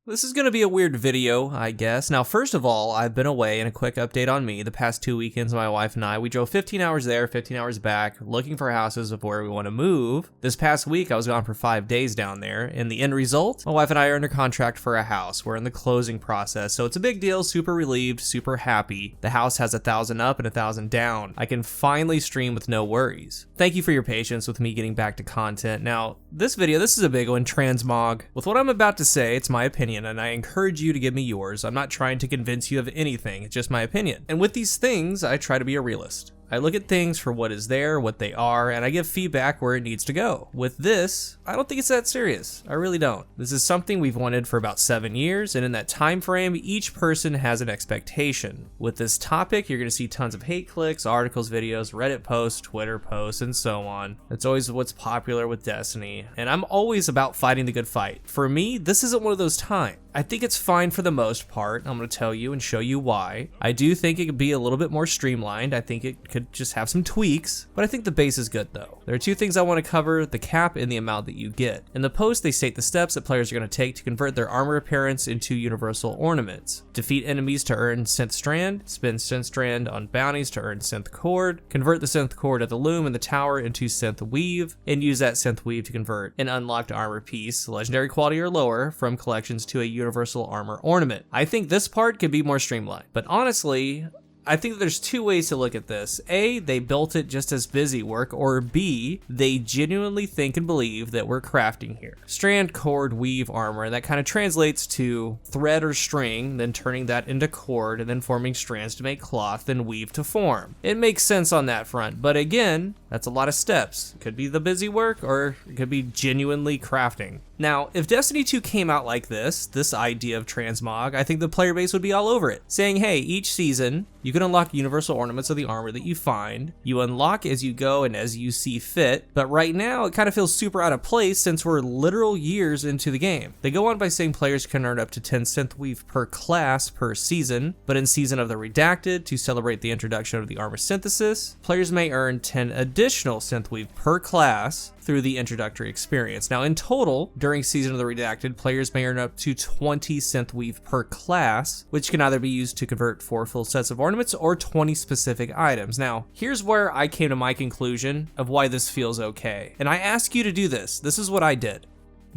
This is going to be a weird video, I guess. Now, first of all, I've been away, and a quick update on me. The past 2 weekends, my wife and I, we drove 15 hours there, 15 hours back, looking for houses of where we want to move. This past week, I was gone for 5 days down there, and the end result, my wife and I are under contract for a house. We're in the closing process, so it's a big deal, super relieved, super happy. The house has 1,000 up and 1,000 down. I can finally stream with no worries. Thank you for your patience with me getting back to content. Now, this is a big one, Transmog. With what I'm about to say, it's my opinion, and I encourage you to give me yours. I'm not trying to convince you of anything, it's just my opinion. And with these things, I try to be a realist. I look at things for what is there, what they are, and I give feedback where it needs to go. With this, I don't think it's that serious. I really don't. This is something we've wanted for about 7 years, and in that time frame, each person has an expectation. With this topic, you're going to see tons of hate clicks, articles, videos, Reddit posts, Twitter posts, and so on. It's always what's popular with Destiny, and I'm always about fighting the good fight. For me, this isn't one of those times. I think it's fine for the most part. I'm going to tell you and show you why. I do think it could be a little bit more streamlined. I think it could just have some tweaks, but I think the base is good though. There are two things I want to cover: the cap and the amount that you get. In the post, they state the steps that players are going to take to convert their armor appearance into universal ornaments. Defeat enemies to earn synth strand, spend synth strand on bounties to earn synth cord, convert the synth cord at the loom and the tower into synth weave, and use that synth weave to convert an unlocked armor piece, legendary quality or lower, from collections to a universal armor ornament. I think this part could be more streamlined, but honestly, I think that there's two ways to look at this. A, they built it just as busy work, or B, they genuinely think and believe that we're crafting here. Strand, cord, weave, armor, and that kind of translates to thread or string, then turning that into cord, and then forming strands to make cloth, then weave to form. It makes sense on that front, but again, that's a lot of steps. It could be the busy work, or it could be genuinely crafting. Now, if Destiny 2 came out like this idea of Transmog, I think the player base would be all over it, saying, hey, each season, you can unlock universal ornaments of the armor that you find. You unlock as you go and as you see fit, but right now, it kind of feels super out of place since we're literal years into the game. They go on by saying players can earn up to 10 synth weave per class per season, but in Season of the Redacted, to celebrate the introduction of the armor synthesis, players may earn 10 additional synth weave per class through the introductory experience. Now, in total, during Season of the Redacted, players may earn up to 20 synth weave per class, which can either be used to convert 4 full sets of ornaments or 20 specific items. Now, here's where I came to my conclusion of why this feels okay. And I ask you to do this. This is what I did.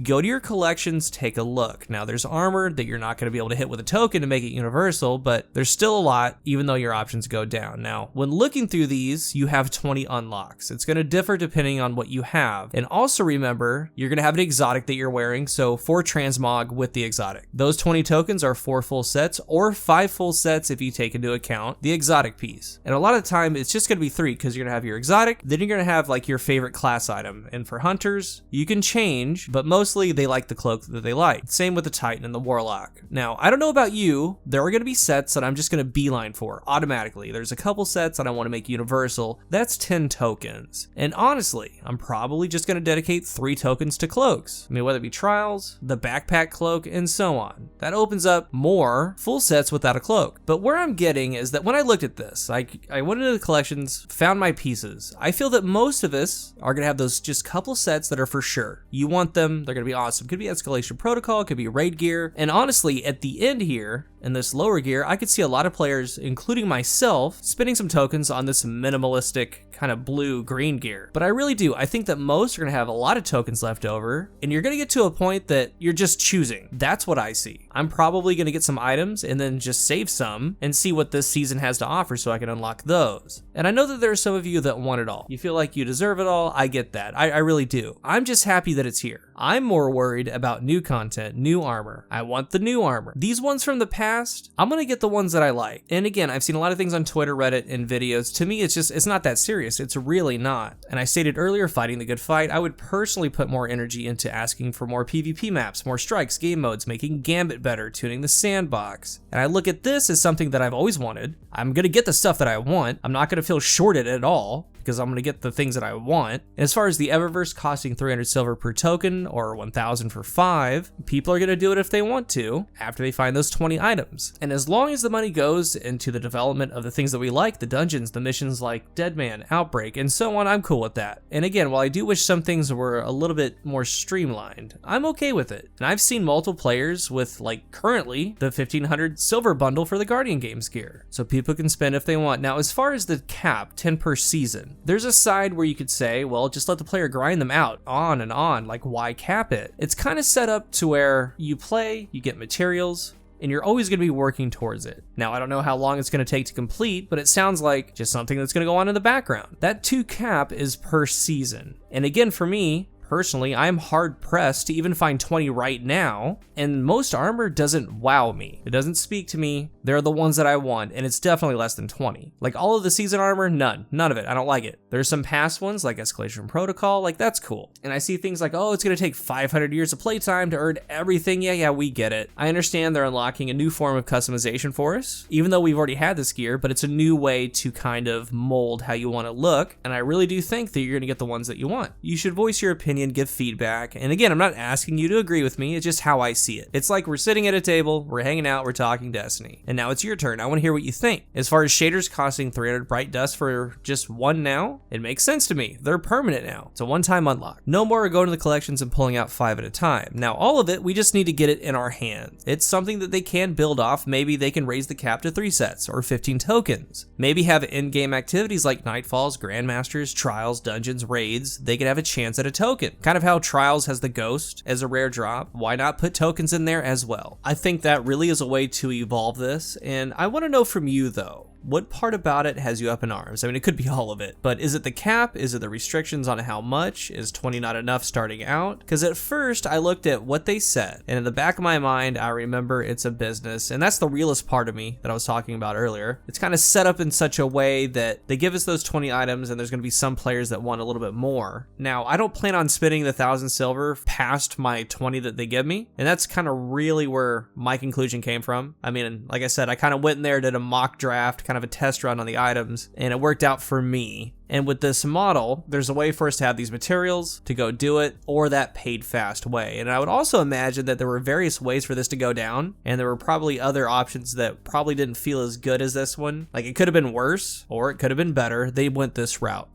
Go to your collections, take a look. Now, there's armor that you're not going to be able to hit with a token to make it universal, but there's still a lot, even though your options go down. Now, when looking through these, you have 20 unlocks. It's going to differ depending on what you have. And also remember, you're going to have an exotic that you're wearing, so 4 transmog with the exotic. Those 20 tokens are 4 full sets, or 5 full sets if you take into account the exotic piece. And a lot of the time, it's just going to be 3, because you're going to have your exotic, then you're going to have like your favorite class item. And for hunters, you can change, but mostly they like the cloak that they like. Same with the Titan and the Warlock. Now, I don't know about you, there are going to be sets that I'm just going to beeline for automatically. There's a couple sets that I want to make universal. That's 10 tokens. And honestly, I'm probably just going to dedicate 3 tokens to cloaks. I mean, whether it be trials, the backpack cloak, and so on. That opens up more full sets without a cloak. But where I'm getting is that when I looked at this, I went into the collections, found my pieces. I feel that most of us are going to have those just couple sets that are for sure. You want them, they're going to be awesome. Could be Escalation Protocol, could be raid gear, and honestly, at the end here, in this lower gear, I could see a lot of players, including myself, spending some tokens on this minimalistic kind of blue-green gear. But I really do. I think that most are going to have a lot of tokens left over, and you're going to get to a point that you're just choosing. That's what I see. I'm probably going to get some items and then just save some and see what this season has to offer so I can unlock those. And I know that there are some of you that want it all. You feel like you deserve it all. I get that. I really do. I'm just happy that it's here. I'm more worried about new content, new armor. I want the new armor. These ones from the past, I'm gonna get the ones that I like. And again, I've seen a lot of things on Twitter, Reddit, and videos. To me, it's not that serious. It's really not. And I stated earlier, fighting the good fight, I would personally put more energy into asking for more PvP maps, more strikes, game modes, making Gambit better, tuning the sandbox. And I look at this as something that I've always wanted. I'm gonna get the stuff that I want. I'm not gonna feel shorted at all. because I'm going to get the things that I want. And as far as the Eververse costing 300 silver per token or 1,000 for 5, people are going to do it if they want to after they find those 20 items. And as long as the money goes into the development of the things that we like, the dungeons, the missions like Deadman, Outbreak, and so on, I'm cool with that. And again, while I do wish some things were a little bit more streamlined, I'm okay with it. And I've seen multiple players with, like, currently the 1,500 silver bundle for the Guardian Games gear, so people can spend if they want. Now, as far as the cap, 10 per season, there's a side where you could say, well, just let the player grind them out on and on, like, why cap it? It's kind of set up to where you play, you get materials, and you're always going to be working towards it. Now, I don't know how long it's going to take to complete, but it sounds like just something that's going to go on in the background. That 2 cap is per season. And again, for me, personally, I'm hard pressed to even find 20 right now, and most armor doesn't wow me. It doesn't speak to me. They're the ones that I want, and it's definitely less than 20. Like all of the season armor, none of it. I don't like it. There's some past ones like Escalation Protocol, like that's cool. And I see things like, oh, it's gonna take 500 years of playtime to earn everything. Yeah, we get it. I understand they're unlocking a new form of customization for us, even though we've already had this gear, but it's a new way to kind of mold how you want to look. And I really do think that you're gonna get the ones that you want. You should voice your opinion, give feedback. And again, I'm not asking you to agree with me. It's just how I see it. It's like we're sitting at a table, we're hanging out, we're talking Destiny. And now it's your turn. I want to hear what you think. As far as shaders costing 300 bright dust for just 1 now, it makes sense to me. They're permanent now. It's a one-time unlock. No more going to the collections and pulling out 5 at a time. Now, all of it, we just need to get it in our hands. It's something that they can build off. Maybe they can raise the cap to 3 sets or 15 tokens. Maybe have in-game activities like Nightfalls, Grandmasters, Trials, Dungeons, Raids. They could have a chance at a token. Kind of how Trials has the Ghost as a rare drop. Why not put tokens in there as well? I think that really is a way to evolve this, and I want to know from you though, what part about it has you up in arms? I mean, it could be all of it, but is it the cap? Is it the restrictions on how much? Is 20 not enough starting out? Because at first I looked at what they said, and in the back of my mind, I remember it's a business, and that's the realist part of me that I was talking about earlier. It's kind of set up in such a way that they give us those 20 items, and there's going to be some players that want a little bit more. Now, I don't plan on spending the 1,000 silver past my 20 that they give me, and that's kind of really where my conclusion came from. I mean, like I said, I kind of went in there, did a mock draft, kind of a test run on the items, and it worked out for me. And with this model, there's a way for us to have these materials to go do it, or that paid fast way. And I would also imagine that there were various ways for this to go down, and there were probably other options that probably didn't feel as good as this one. Like it could have been worse, or it could have been better. They went this route.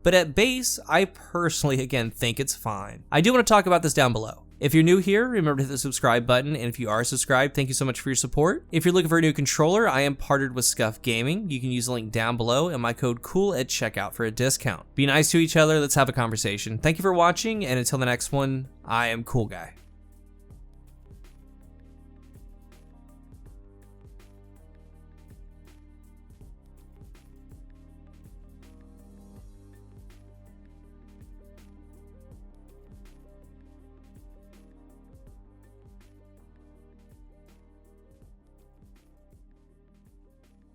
But at base, I personally, again, think it's fine. I do want to talk about this down below. If you're new here, remember to hit the subscribe button, and if you are subscribed, thank you so much for your support. If you're looking for a new controller, I am partnered with Scuff Gaming. You can use the link down below and my code COOL at checkout for a discount. Be nice to each other, let's have a conversation. Thank you for watching, and until the next one, I am CoolGuy.